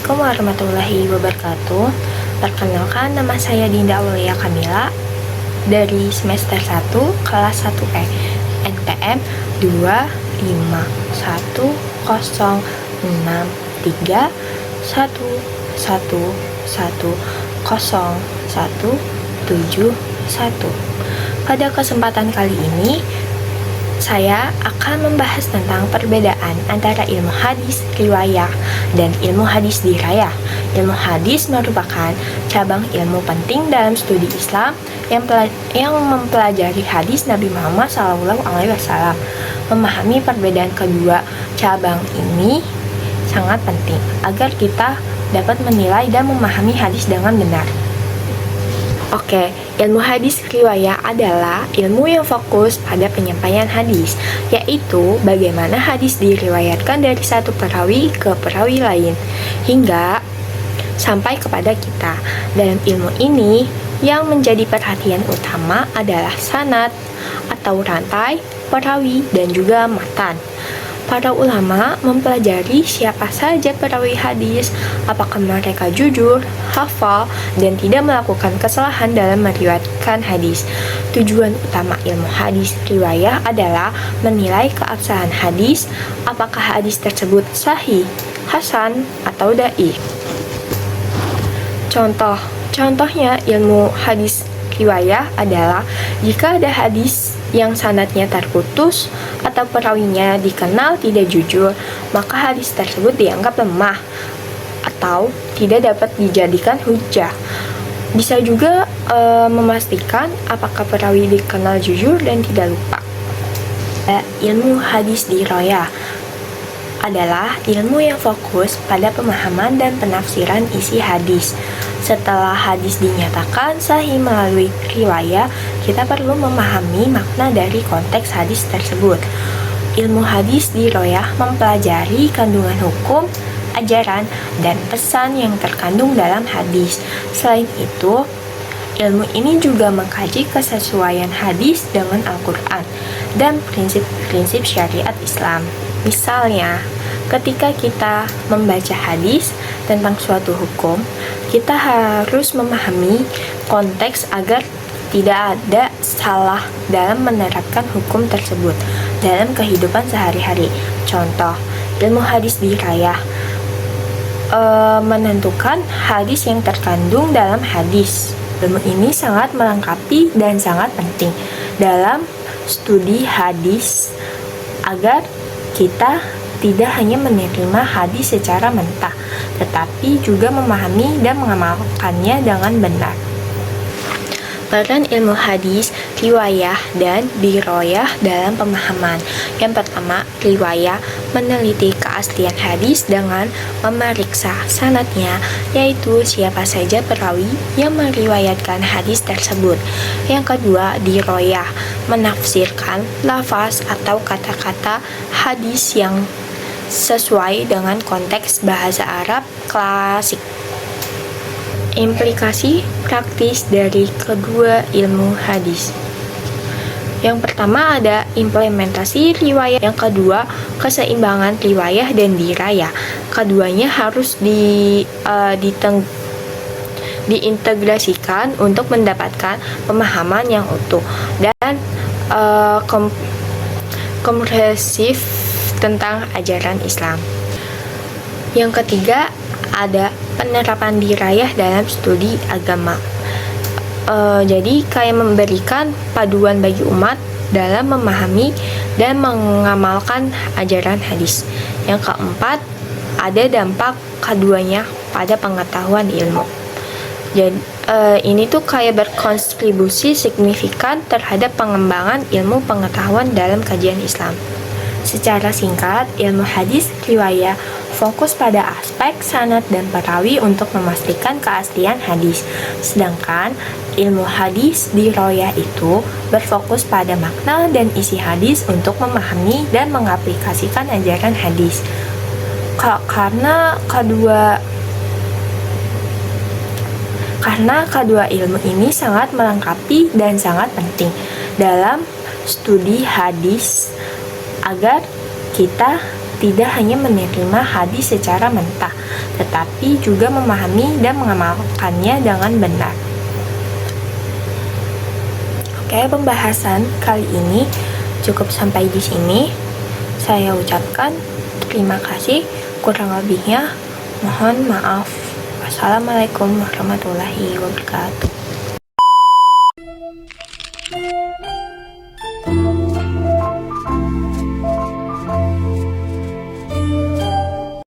Assalamualaikum warahmatullahi wabarakatuh. Perkenalkan, nama saya Dinda Aulia Kamila dari semester 1 kelas 1E NPM 25630111017. Pada kesempatan kali ini saya akan membahas tentang perbedaan antara ilmu hadis riwayah dan ilmu hadis dirayah. Ilmu hadis merupakan cabang ilmu penting dalam studi Islam yang mempelajari hadis Nabi Muhammad SAW. Memahami perbedaan kedua cabang ini sangat penting agar kita dapat menilai dan memahami hadis dengan benar. Oke, ilmu hadis riwayah adalah ilmu yang fokus pada penyampaian hadis, yaitu bagaimana hadis diriwayatkan dari satu perawi ke perawi lain, hingga sampai kepada kita. Dalam ilmu ini, yang menjadi perhatian utama adalah sanad atau rantai, perawi, dan juga matan. Para ulama mempelajari siapa saja perawi hadis, apakah mereka jujur, hafal, dan tidak melakukan kesalahan dalam meriwayatkan hadis. Tujuan utama ilmu hadis riwayah adalah menilai keabsahan hadis, apakah hadis tersebut sahih, hasan, atau dhaif. Contohnya ilmu hadis riwayah adalah jika ada hadis yang sanadnya terputus atau perawinya dikenal tidak jujur, maka hadis tersebut dianggap lemah atau tidak dapat dijadikan hujjah. Bisa juga memastikan apakah perawi dikenal jujur dan tidak lupa. Ilmu hadis dirayah adalah ilmu yang fokus pada pemahaman dan penafsiran isi hadis. Setelah hadis dinyatakan sahih melalui riwayah, kita perlu memahami makna dari konteks hadis tersebut. Ilmu hadis dirayah mempelajari kandungan hukum, ajaran, dan pesan yang terkandung dalam hadis. Selain itu, ilmu ini juga mengkaji kesesuaian hadis dengan Al-Quran dan prinsip-prinsip syariat Islam. Misalnya, ketika kita membaca hadis tentang suatu hukum, kita harus memahami konteks agar tidak ada salah dalam menerapkan hukum tersebut dalam kehidupan sehari-hari. Contoh, ilmu hadis dirayah menentukan hadis yang terkandung dalam hadis. Ilmu ini sangat melengkapi dan sangat penting dalam studi hadis agar kita tidak hanya menerima hadis secara mentah, tetapi juga memahami dan mengamalkannya dengan benar. Peran ilmu hadis, riwayah, dan dirayah dalam pemahaman. Yang pertama, riwayah meneliti keaslian hadis dengan memeriksa sanadnya, yaitu siapa saja perawi yang meriwayatkan hadis tersebut. Yang kedua, dirayah menafsirkan lafaz atau kata-kata hadis yang sesuai dengan konteks bahasa Arab klasik. Implikasi praktis dari kedua ilmu hadis. Yang pertama ada implementasi riwayah, yang kedua keseimbangan riwayah dan dirayah. Keduanya harus diintegrasikan untuk mendapatkan pemahaman yang utuh dan komprehensif tentang ajaran Islam. Yang ketiga ada penerapan dirayah dalam studi agama. Jadi kayak memberikan paduan bagi umat dalam memahami dan mengamalkan ajaran hadis. Yang keempat ada dampak keduanya pada pengetahuan ilmu. Jadi ini tuh kayak berkontribusi signifikan terhadap pengembangan ilmu pengetahuan dalam kajian Islam. Secara singkat, ilmu hadis riwayah fokus pada aspek sanad dan perawi untuk memastikan keaslian hadis. Sedangkan ilmu hadis dirayah itu berfokus pada makna dan isi hadis untuk memahami dan mengaplikasikan ajaran hadis. Karena kedua ilmu ini sangat melengkapi dan sangat penting dalam studi hadis agar kita tidak hanya menerima hadis secara mentah, tetapi juga memahami dan mengamalkannya dengan benar. Oke, pembahasan kali ini cukup sampai di sini. Saya ucapkan terima kasih, kurang lebihnya mohon maaf. Wassalamualaikum warahmatullahi wabarakatuh.